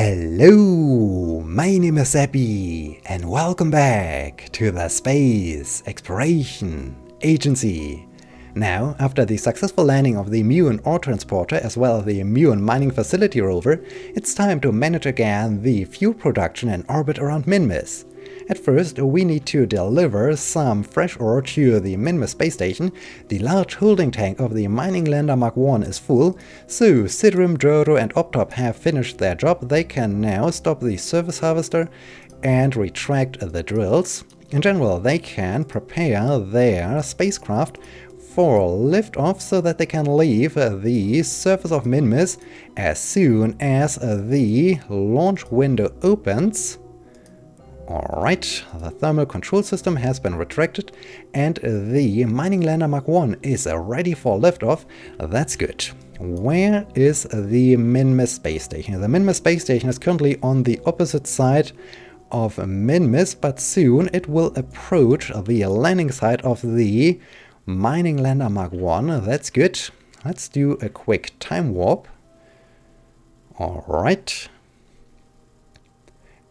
Hello, my name is Seppi and welcome back to the Space Exploration Agency. Now, after the successful landing of the Muon ore transporter as well as the Muon mining facility rover, it's time to manage again the fuel production in orbit around Minmus. At first, we need to deliver some fresh ore to the Minmus space station. The large holding tank of the mining lander Mark 1 is full, so Sidrim, Dodo and Optop have finished their job. They can now stop the surface harvester and retract the drills. In general, they can prepare their spacecraft for liftoff so that they can leave the surface of Minmus as soon as the launch window opens. Alright, the thermal control system has been retracted and the mining lander Mark 1 is ready for liftoff. That's good. Where is the Minmus space station? The Minmus space station is currently on the opposite side of Minmus, but soon it will approach the landing site of the mining lander Mark 1. That's good. Let's do a quick time warp. Alright.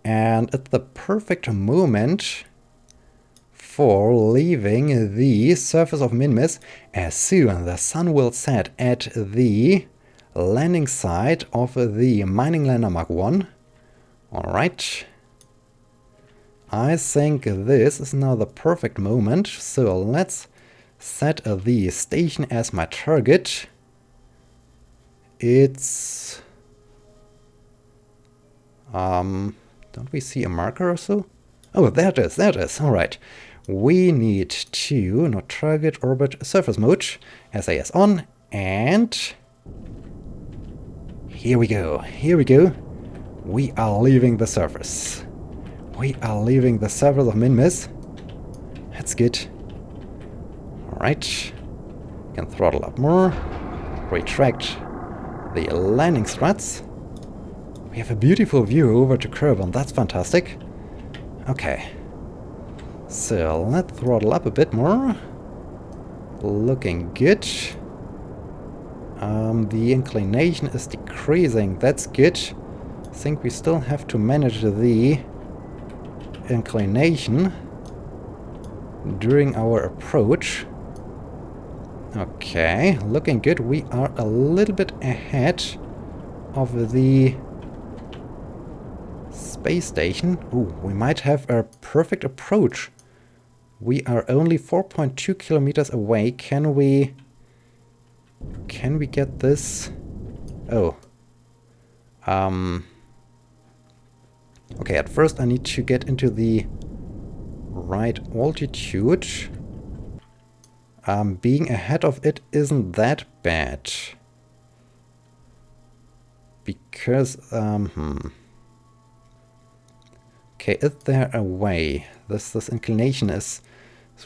And at the perfect moment for leaving the surface of Minmus, as soon as the sun will set at the landing site of the mining lander Mark 1. Alright. I think this is now the perfect moment, so let's set the station as my target. It's... don't we see a marker or so? Oh, there it is, there it is. Alright. We need to not target orbit surface mode. SAS on, and here we go, here we go. We are leaving the surface. We are leaving the surface of Minmus. That's good. Alright. Can throttle up more. Retract the landing struts. We have a beautiful view over to Kerbal, that's fantastic. Okay. So let's throttle up a bit more. Looking good. The inclination is decreasing, that's good. I think we still have to manage the inclination during our approach. Okay, looking good. We are a little bit ahead of the space station. Ooh, we might have a perfect approach. We are only 4.2 kilometers away. Can we get this? Oh. Okay, at first I need to get into the right altitude. Being ahead of it isn't that bad. Because, okay, is there a way? This inclination is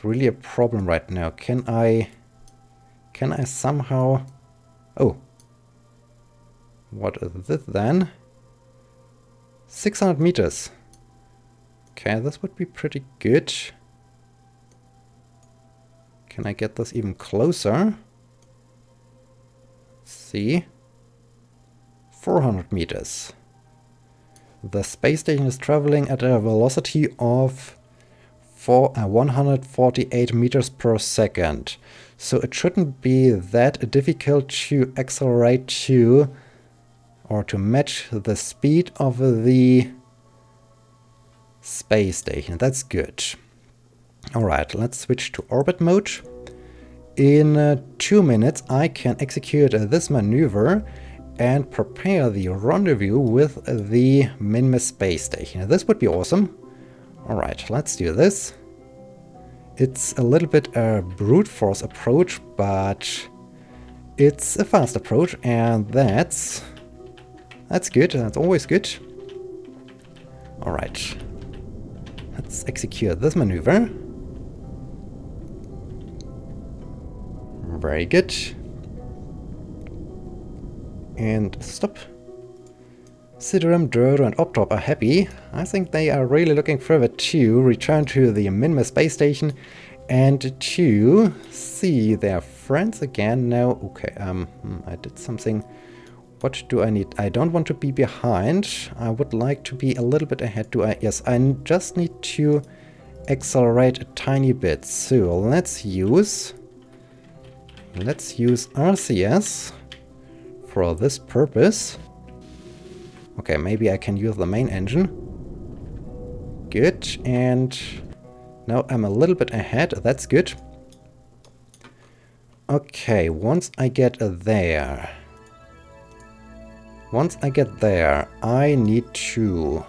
really a problem right now. Can I somehow... Oh. What is this then? 600 meters. Okay, this would be pretty good. Can I get this even closer? Let's see. 400 meters. The space station is traveling at a velocity of 148 meters per second. So it shouldn't be that difficult to accelerate to, or to match the speed of the space station. That's good. Alright, let's switch to orbit mode. In 2 minutes I can execute this maneuver and prepare the rendezvous with the Minmus space station. This would be awesome. Alright, let's do this. It's a little bit a brute force approach, but it's a fast approach, and that's good. That's always good. Alright. Let's execute this maneuver. Very good. And stop. Sidrim, Dodo and Optop are happy. I think they are really looking forward to return to the Minmus space station and to see their friends again now. Okay, I did something What do I need? I don't want to be behind. I would like to be a little bit ahead. Yes, I just need to accelerate a tiny bit. So let's use RCS for this purpose. Okay, maybe I can use the main engine. Good, and now I'm a little bit ahead. That's good. Okay, once I get there, I need to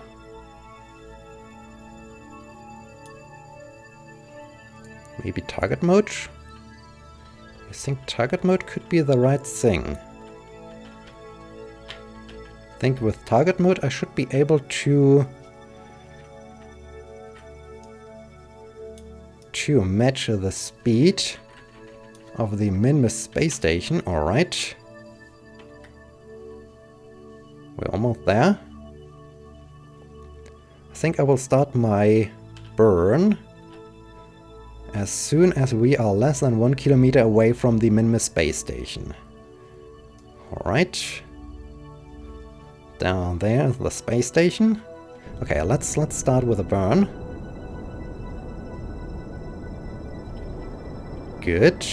maybe target mode? I think target mode could be the right thing. I think with target mode I should be able to match the speed of the Minmus space station. Alright. We're almost there. I think I will start my burn as soon as we are less than 1 kilometer away from the Minmus space station. Alright. Down there is the space station. Okay, let's start with a burn. Good.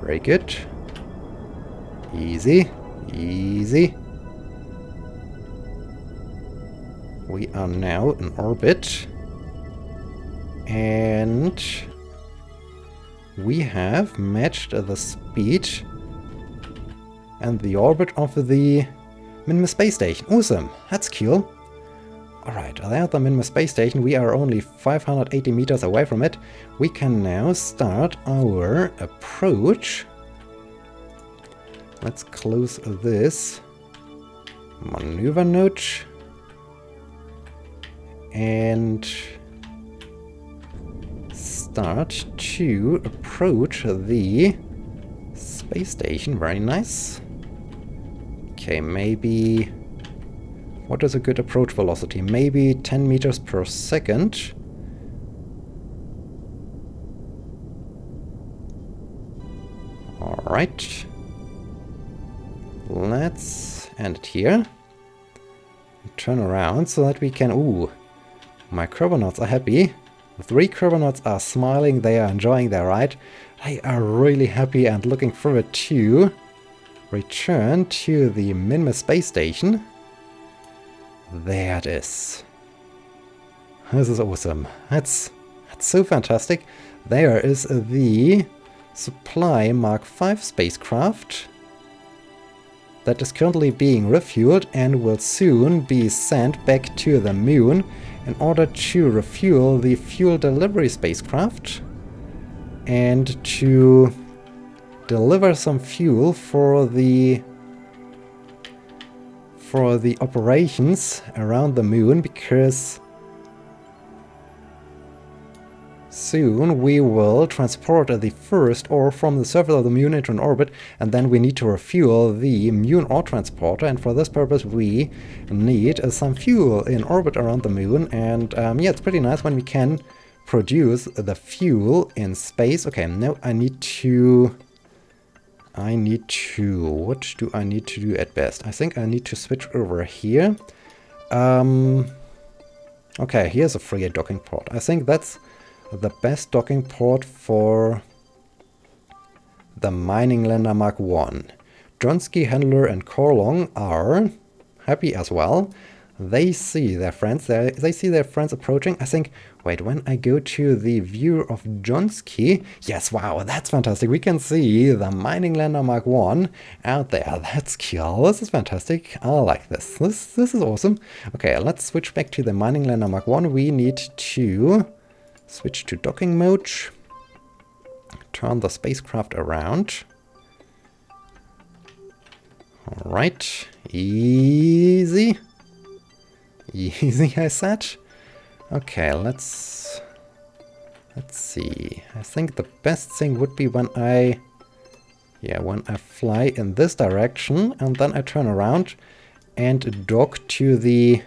Very good. Easy. Easy. We are now in orbit. And we have matched the speed and the orbit of the Minmus space station. Awesome. That's cool. Alright, there's the Minmus space station. We are only 580 meters away from it. We can now start our approach. Let's close this maneuver node and start to approach the space station. Very nice. Okay, maybe... what is a good approach velocity? Maybe 10 meters per second. Alright. Let's end it here. Turn around so that we can... ooh, my Kerbal are happy. The 3 Kerbal are smiling, they are enjoying their ride. They are really happy and looking forward to return to the Minmus space station. There it is. This is awesome. That's so fantastic. There is the Supply Mark V spacecraft that is currently being refueled and will soon be sent back to the moon in order to refuel the fuel delivery spacecraft and to deliver some fuel for the operations around the moon, because soon we will transport the first ore from the surface of the moon into an orbit, and then we need to refuel the moon ore transporter, and for this purpose we need some fuel in orbit around the moon. And yeah, it's pretty nice when we can produce the fuel in space. Okay, now I need to... what do I need to do at best? I think I need to switch over here. Okay, here's a free docking port. I think that's the best docking port for the mining lander Mark I. Johnsky, Handler and Korlong are happy as well. They see their friends. They see their friends approaching. I think, wait, when I go to the view of Johnsky, yes, wow, that's fantastic. We can see the mining lander Mark I out there. That's cool. This is fantastic. I like this. This is awesome. Okay, let's switch back to the mining lander Mark I. We need to switch to docking mode. Turn the spacecraft around. All right, easy. Easy, I said. Okay, let's see. I think the best thing would be when I fly in this direction and then I turn around and dock to the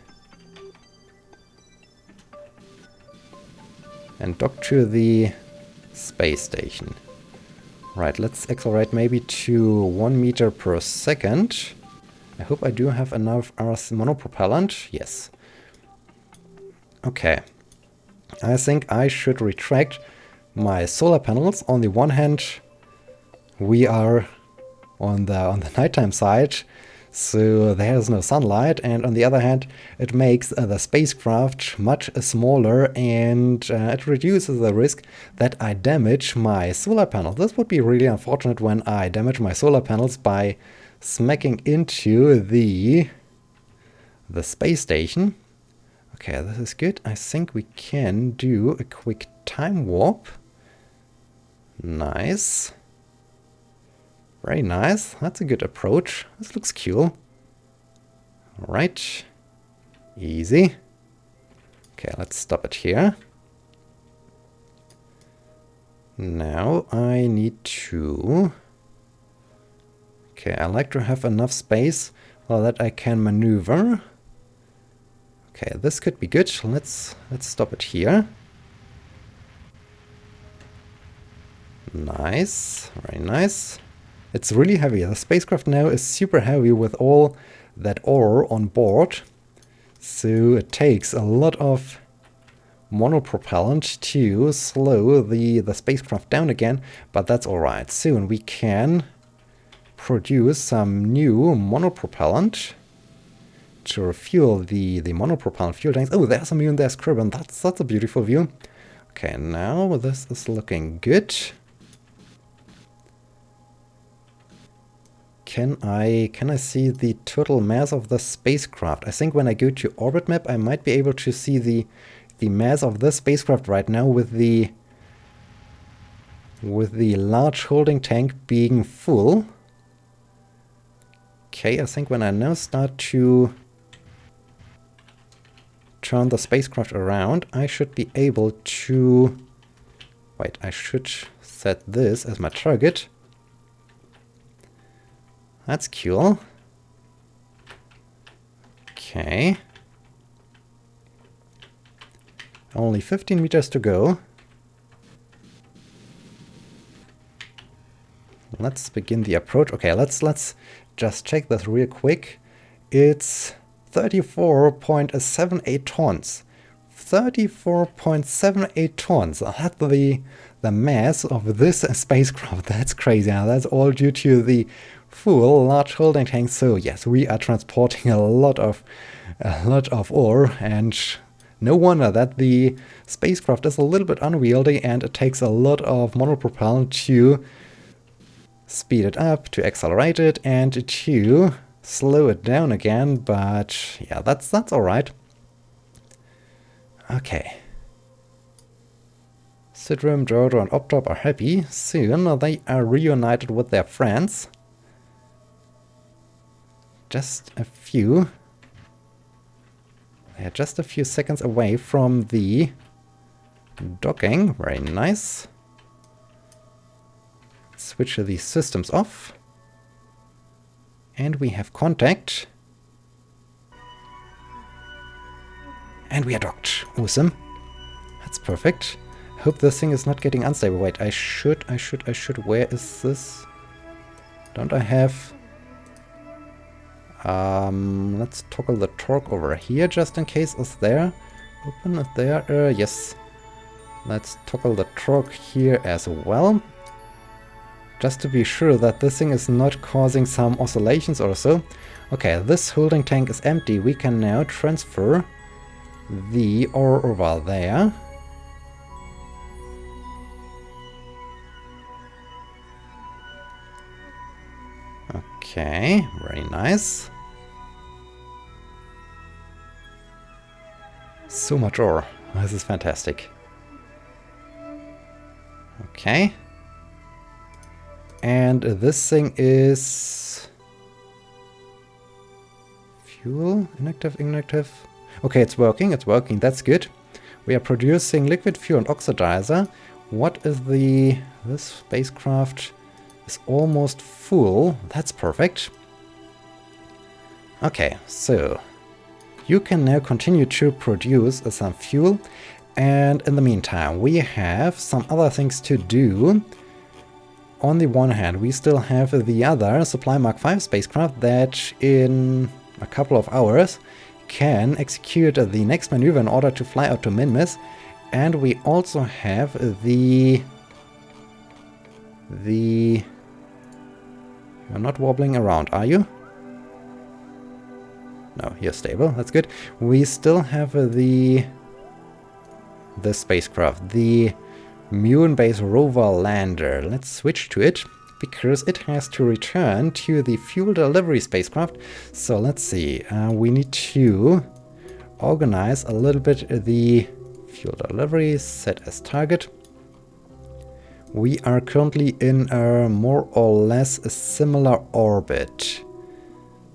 space station. Right, let's accelerate maybe to 1 meter per second. I hope I do have enough RS monopropellant. Yes. Okay. I think I should retract my solar panels. On the one hand, we are on the nighttime side, so there's no sunlight, and on the other hand, it makes the spacecraft much smaller, and it reduces the risk that I damage my solar panels. This would be really unfortunate when I damage my solar panels by smacking into the space station. Okay, this is good. I think we can do a quick time warp. Nice. Very nice. That's a good approach. This looks cool. Alright. Easy. Okay, let's stop it here. Now I need to... Okay, I like to have enough space so that I can maneuver. Okay, this could be good. Let's stop it here. Nice. Very nice. It's really heavy. The spacecraft now is super heavy with all that ore on board. So it takes a lot of monopropellant to slow the spacecraft down again, but that's alright. Soon we can produce some new monopropellant to refuel the monopropellant fuel tanks. Oh, there's a moon, there's Kerbal. That's a beautiful view. Okay, now this is looking good. Can I see the total mass of the spacecraft? I think when I go to orbit map, I might be able to see the mass of the spacecraft right now with the large holding tank being full. Okay, I think when I now start to turn the spacecraft around, I should be able to... Wait, I should set this as my target. That's cool. Okay. Only 15 meters to go. Let's begin the approach. Okay, let's just check this real quick. It's 34.78 tons. 34.78 tons. That's the mass of this spacecraft. That's crazy. Now, that's all due to the full large holding tank. So yes, we are transporting a lot of ore, and no wonder that the spacecraft is a little bit unwieldy, and it takes a lot of monopropellant to speed it up, to accelerate it, and to slow it down again. But yeah, that's all right. Okay. Sidrum, Jodo, and Optop are happy. Soon they are reunited with their friends. Just a few. They're just a few seconds away from the docking. Very nice. Switch these systems off. And we have contact. And we are docked. Awesome. That's perfect. I hope this thing is not getting unstable. Wait, I should. Where is this? Don't I have... let's toggle the torque over here just in case. Is there? Open it there. Yes. Let's toggle the torque here as well. Just to be sure that this thing is not causing some oscillations or so. Okay, this holding tank is empty. We can now transfer the ore over there. Okay, very nice. So much ore. This is fantastic. Okay. And this thing is... fuel? Inactive? Okay, it's working, that's good. We are producing liquid fuel and oxidizer. What is the... this spacecraft is almost full. That's perfect. Okay, so you can now continue to produce some fuel, and in the meantime we have some other things to do. on the one hand, we still have the other Supply Mark V spacecraft that in a couple of hours can execute the next maneuver in order to fly out to Minmus. And we also have the... You're not wobbling around, are you? No, you're stable. That's good. We still have the spacecraft, the Moon Base Rover Lander. Let's switch to it because it has to return to the fuel delivery spacecraft. So let's see. We need to organize a little bit the fuel delivery, set as target. We are currently in a more or less a similar orbit.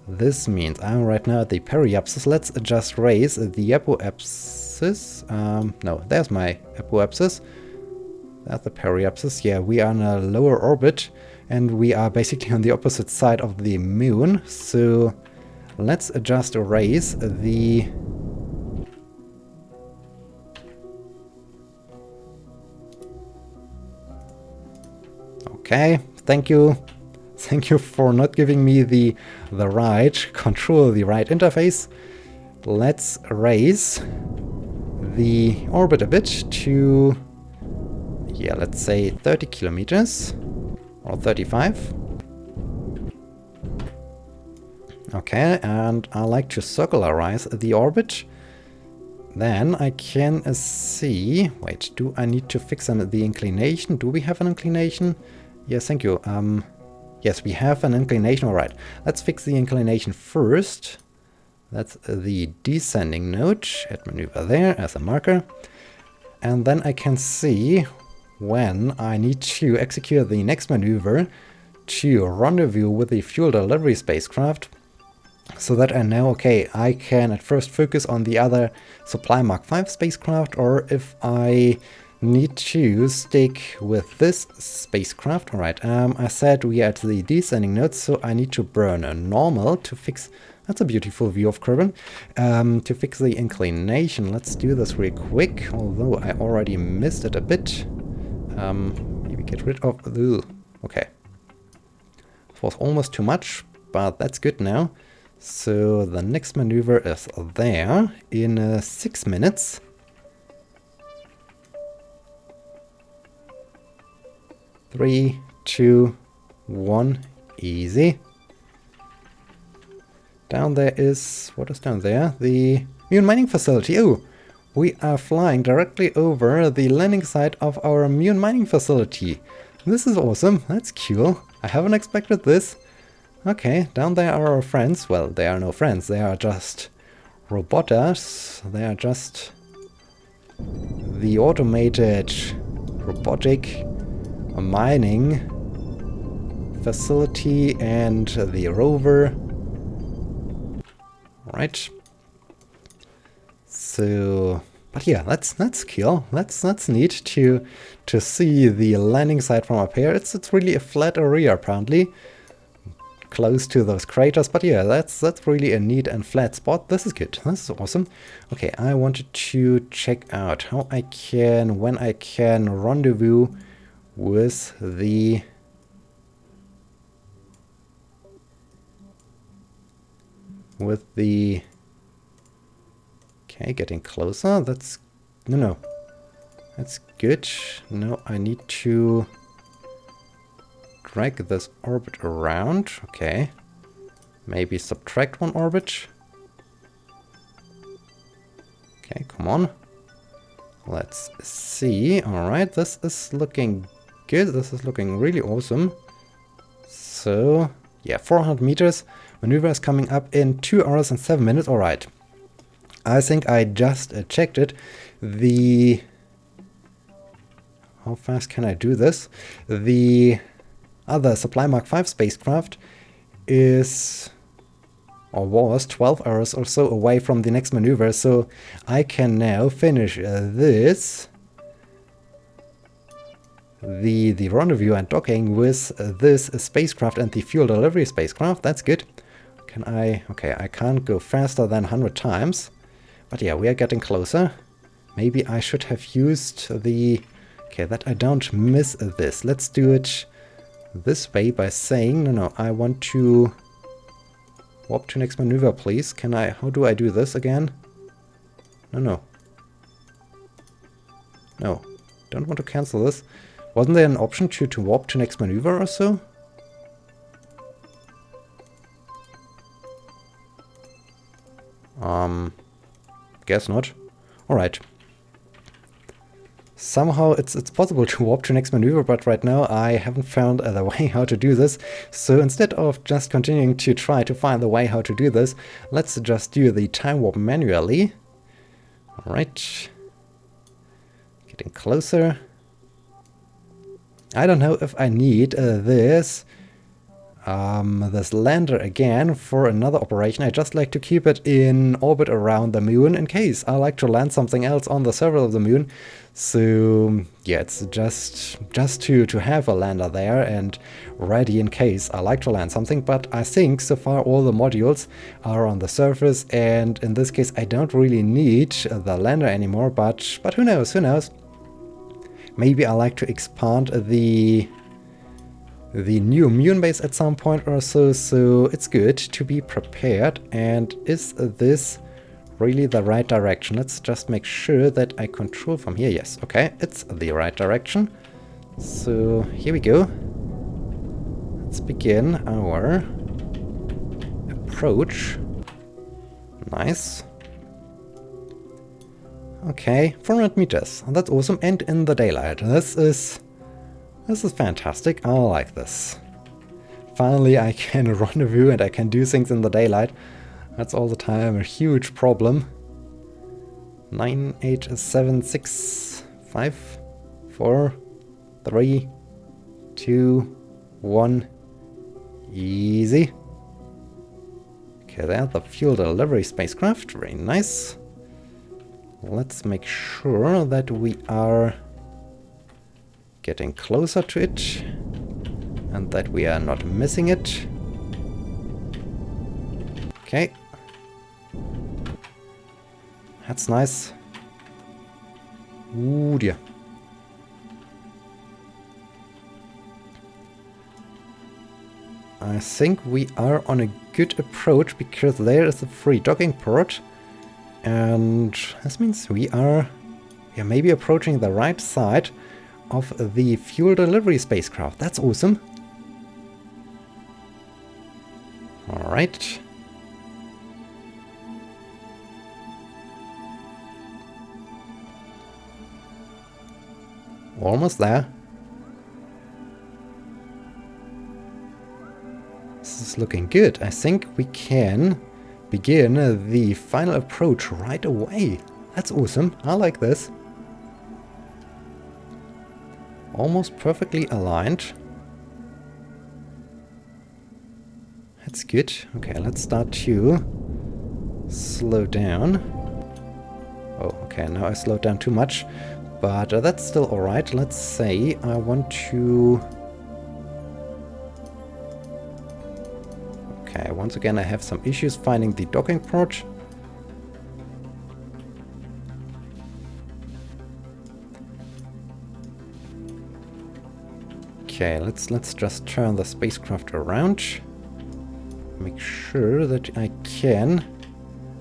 This means I'm right now at the periapsis. Let's just raise the apoapsis. No, there's my apoapsis. That's the periapsis. Yeah, we are in a lower orbit and we are basically on the opposite side of the moon. So let's just raise the... Okay, thank you. Thank you for not giving me the right control, the right interface. Let's raise the orbit a bit to, yeah, let's say 30 kilometers or 35. Okay, and I like to circularize the orbit. Then I can see, wait, do I need to fix the inclination? Do we have an inclination? Yes, thank you. Yes, we have an inclination. All right, let's fix the inclination first. That's the descending node. Add maneuver there as a marker. And then I can see when I need to execute the next maneuver to rendezvous with the fuel delivery spacecraft. So that I know, okay, I can at first focus on the other Supply Mark V spacecraft, or if I need to stick with this spacecraft. Alright, I said we are at the descending node, so I need to burn a normal to fix... That's a beautiful view of Kerbal. To fix the inclination, let's do this real quick, although I already missed it a bit. Maybe get rid of... Ugh, okay. It was almost too much, but that's good now. So the next maneuver is there in 6 minutes. Three, two, one, easy. Down there is, what is down there? The Moon mining facility. Oh, we are flying directly over the landing site of our Moon mining facility. This is awesome. That's cool. I haven't expected this. Okay, down there are our friends. Well, they are no friends. They are just robots. They are just the automated robotic mining facility and the rover. Right. So, but yeah, that's cool. That's neat to see the landing site from up here. It's really a flat area apparently, close to those craters. But yeah, that's really a neat and flat spot. This is good. This is awesome. Okay, I wanted to check out how I can, when I can rendezvous with the okay, getting closer. That's no, that's good. No, I need to drag this orbit around. Okay, maybe subtract one orbit. Okay, come on, let's see. All right, this is looking good. This is looking really awesome. So yeah, 400 meters. Maneuver is coming up in 2 hours and 7 minutes. All right. I think I just checked it. How fast can I do this? The other Supply Mark V spacecraft is, or was, 12 hours or so away from the next maneuver. So I can now finish the rendezvous and docking with this spacecraft and the fuel delivery spacecraft. That's good. Can I... Okay, I can't go faster than 100 times. But yeah, we are getting closer. Maybe I should have used the... Okay, that I don't miss this. Let's do it this way by saying, no, I want to warp to next maneuver, please. Can I, how do I do this again? No. No, don't want to cancel this. Wasn't there an option to warp to next maneuver or so? Guess not. Alright. Somehow it's possible to warp to next maneuver, but right now I haven't found the way how to do this. So instead of just continuing to try to find the way how to do this, let's just do the time warp manually. Alright. Getting closer. I don't know if I need this lander again for another operation. I just like to keep it in orbit around the moon in case I like to land something else on the surface of the moon. So yeah, it's just to have a lander there and ready in case I like to land something. But I think so far all the modules are on the surface, and in this case I don't really need the lander anymore. But who knows? Who knows? Maybe I like to expand the new moon base at some point or so, so it's good to be prepared. And is this really the right direction? Let's just make sure that I control from here. Yes, okay, it's the right direction. So here we go. Let's begin our approach. Nice. Okay, 400 meters. That's awesome. And in the daylight. This is fantastic. I like this. Finally, I can rendezvous and I can do things in the daylight. That's all the time a huge problem. 9, 8, 7, 6, 5, 4, 3, 2, 1. Easy. Okay, there's the fuel delivery spacecraft. Very nice. Let's make sure that we are getting closer to it and that we are not missing it. Okay. That's nice. Ooh dear. I think we are on a good approach because there is a free docking port. And this means we are maybe approaching the right side of the fuel delivery spacecraft. That's awesome. Alright. Almost there. This is looking good. I think we can begin the final approach right away. That's awesome. I like this. Almost perfectly aligned. That's good. Okay, let's start to slow down. Oh, okay, now I slowed down too much. But that's still alright. Let's say I want to... Okay, once again I have some issues finding the docking port. Okay, let's just turn the spacecraft around. Make sure that I can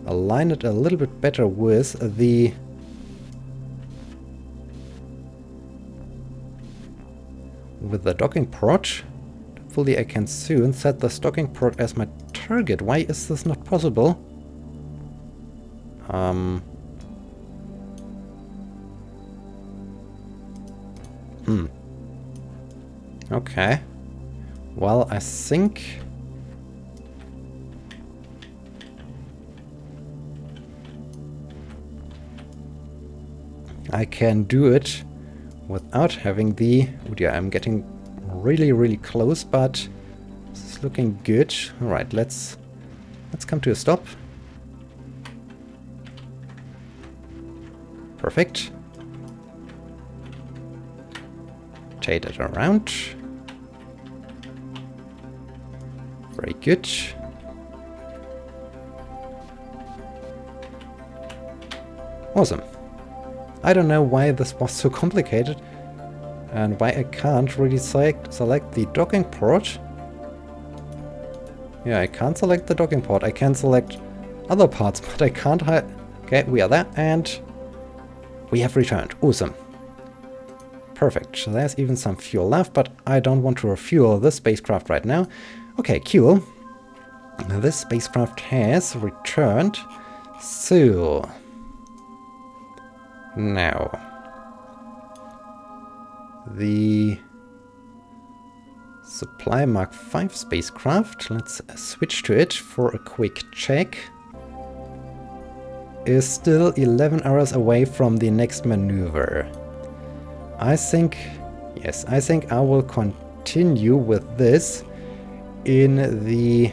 align it a little bit better with the docking port. Hopefully I can soon set the docking port as my target. Why is this not possible? Okay. Well, I think... I can do it without having the... Oh dear, I'm getting really close, but this is looking good. Alright, let's come to a stop. Perfect. Rotate it around. Very good. Awesome. I don't know why this was so complicated. And why I can't really select the docking port. Yeah, I can't select the docking port. I can select other parts, but I can't hide. Okay, we are there, and we have returned. Awesome. Perfect. So there's even some fuel left, but I don't want to refuel this spacecraft right now. Okay, cool. Now this spacecraft has returned. So now the Supply Mark 5 spacecraft, let's switch to it for a quick check, is still 11 hours away from the next maneuver. I think, yes, I think I will continue with this in the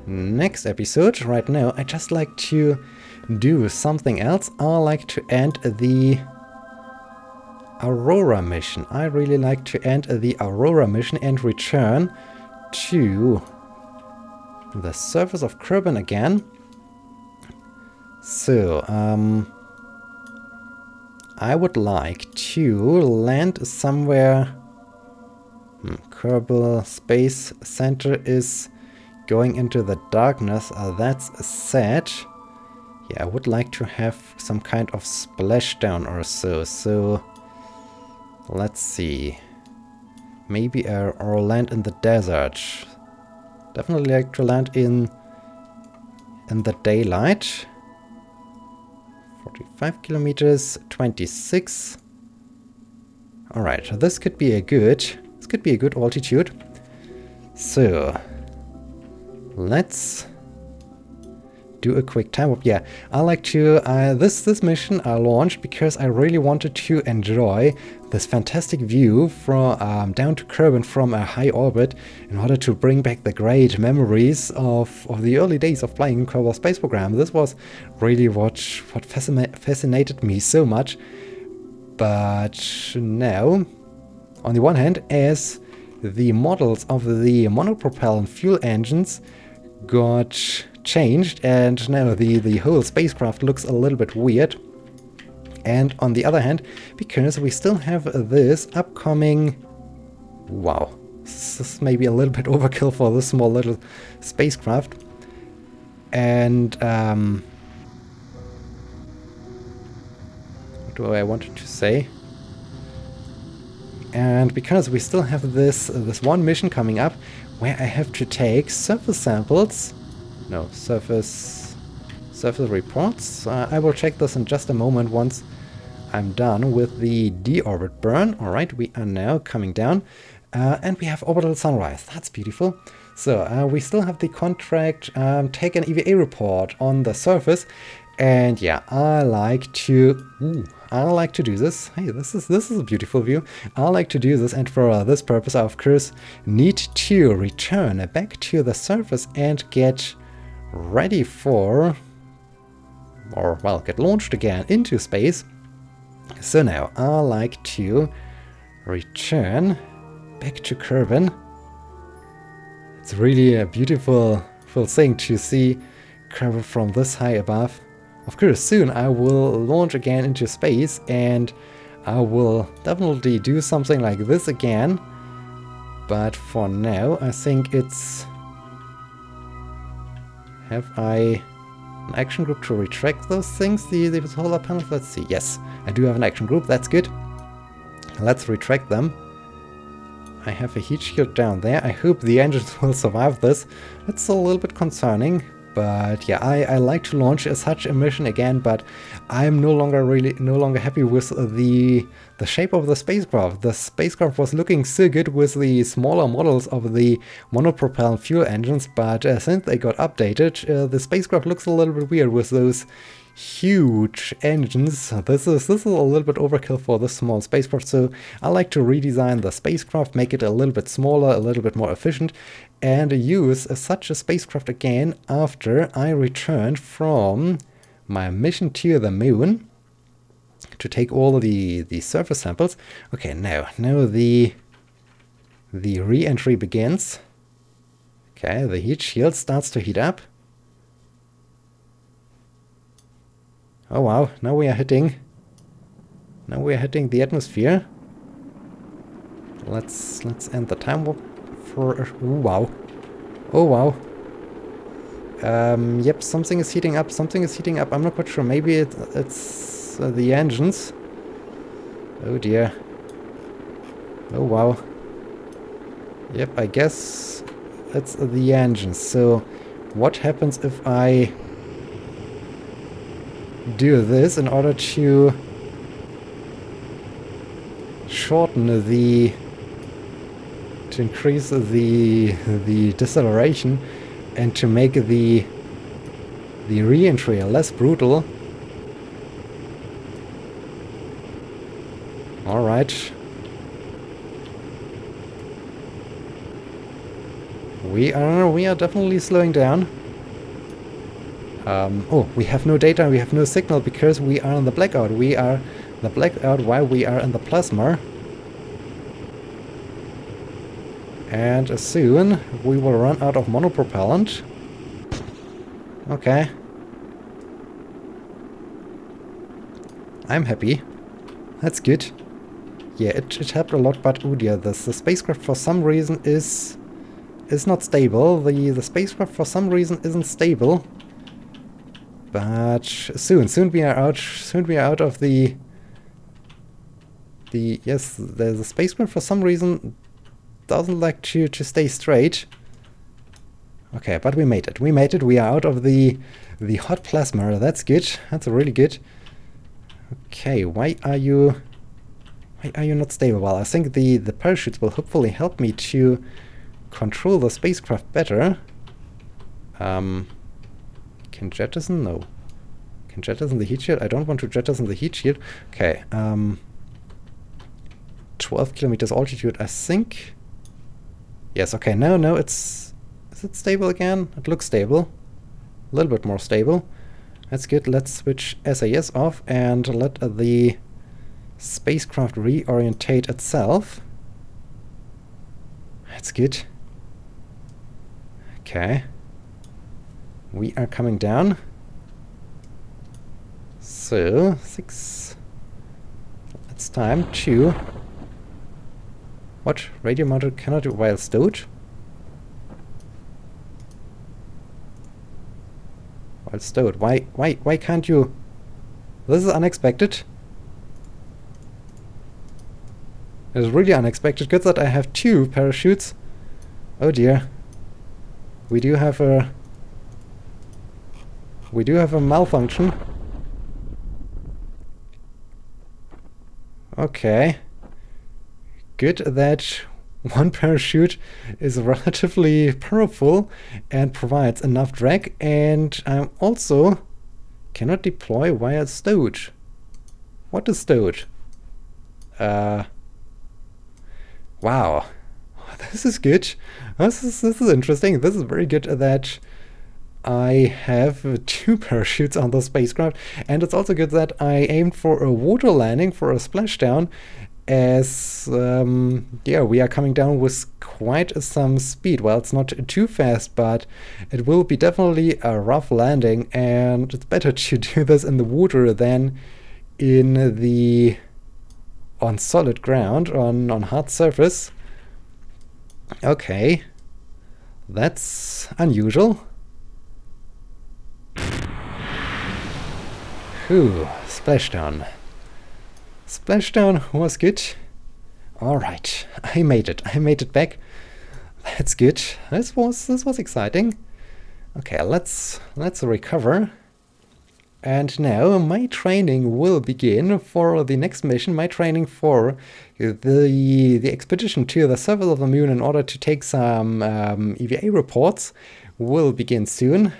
next episode. Right now, I just like to do something else. I like to end the Aurora mission. I really like to end the Aurora mission and return to the surface of Kerbal again. So, I would like to land somewhere. Kerbal Space Center is going into the darkness. That's sad. Yeah, I would like to have some kind of splashdown or so. So, let's see. Maybe or land in the desert. Definitely like to land in the daylight. 45 kilometers, 26. Alright, this could be a good altitude. So let's do a quick time warp. Yeah, I like to this mission I launched because I really wanted to enjoy this fantastic view from down to Kerbal from a high orbit in order to bring back the great memories of the early days of playing Kerbal Space Program. This was really what fascinated me so much. But now, on the one hand, as the models of the monopropellant fuel engines got changed and now the whole spacecraft looks a little bit weird. And on the other hand, because we still have this upcoming... Wow, this is maybe a little bit overkill for this small little spacecraft. And what do I wanted to say? And because we still have this one mission coming up where I have to take surface samples. No, surface reports. I will check this in just a moment once I'm done with the deorbit burn. Alright, we are now coming down. And we have orbital sunrise. That's beautiful. So we still have the contract, take an EVA report on the surface. And yeah, I like to do this. Hey, this is a beautiful view. I like to do this, and for this purpose I of course need to return back to the surface and get ready for, or well, get launched again into space. So now I like to return back to Kerbal. It's really a beautiful thing to see Kerbal from this high above. Of course, soon I will launch again into space, and I will definitely do something like this again. But for now, I think it's... Have I an action group to retract those things, the solar panels? Let's see. Yes, I do have an action group. That's good. Let's retract them. I have a heat shield down there. I hope the engines will survive this. It's a little bit concerning. But yeah, I like to launch such a mission again, but I'm no longer happy with the shape of the spacecraft. The spacecraft was looking so good with the smaller models of the monopropellant fuel engines, but since they got updated, the spacecraft looks a little bit weird with those huge engines. This is a little bit overkill for this small spacecraft, so I like to redesign the spacecraft, make it a little bit smaller, a little bit more efficient, and use such a spacecraft again after I returned from my mission to the moon to take all the surface samples. Okay, now the re-entry begins. Okay, the heat shield starts to heat up. Oh wow, now we are hitting Now we're hitting the atmosphere. Let's end the time warp for... Oh, wow. Oh, wow. Yep, something is heating up. Something is heating up. I'm not quite sure. Maybe it's the engines. Oh, dear. Oh, wow. Yep, I guess it's the engines. So, what happens if I do this in order to shorten the... to increase the deceleration and to make the re-entry less brutal? Alright. We are definitely slowing down. Oh, we have no data, we have no signal because we are in the blackout. We are the blackout while we are in the plasma. And soon we will run out of monopropellant. Okay. I'm happy. That's good. Yeah, it helped a lot, but oh dear, the spacecraft for some reason is not stable. The spacecraft for some reason isn't stable. But soon we are out of the yes, the spacecraft for some reason doesn't like to stay straight. Okay, but we made it. We made it. We are out of the hot plasma. That's good. That's really good. Okay, why are you not stable? Well, I think the parachutes will hopefully help me to control the spacecraft better. Can jettison? No. Can jettison the heat shield? I don't want to jettison the heat shield. Okay, 12 kilometers altitude, I think. Yes, okay, no, is it stable again? It looks stable. A little bit more stable. That's good. Let's switch SAS off and let the spacecraft reorientate itself. That's good. Okay. We are coming down. So, 6. It's time to... What? Radio mounted cannot do while stowed? While stowed. Why can't you? This is unexpected. It's really unexpected. Good that I have 2 parachutes. Oh dear. We do have a malfunction. Okay. Good that one parachute is relatively powerful and provides enough drag, and I also cannot deploy while stowed. What is stowed? Wow. This is good. This is interesting. This is very good that I have 2 parachutes on the spacecraft, and it's also good that I aimed for a water landing, for a splashdown, as yeah, we are coming down with quite some speed. Well, it's not too fast, but it will be definitely a rough landing, and it's better to do this in the water than on solid ground, on hard surface. Okay, that's unusual. Whew, splashdown. Splashdown was good. Alright, I made it. I made it back. That's good. This was exciting. Okay, let's recover. And now my training will begin for the next mission. My training for the expedition to the surface of the moon in order to take some EVA reports will begin soon.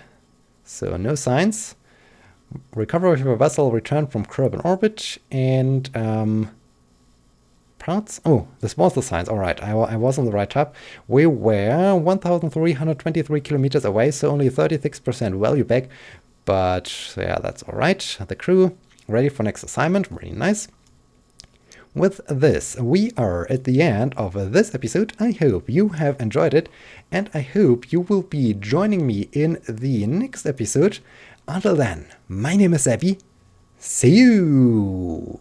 So no science. Recover of your vessel, return from Kerbal orbit, and parts. Oh, this was the science. All right, I was on the right tab. We were 1,323 kilometers away, so only 36% value back. But yeah, that's all right. The crew ready for next assignment. Very nice. With this, we are at the end of this episode. I hope you have enjoyed it, and I hope you will be joining me in the next episode. Until then, my name is Abby. See you!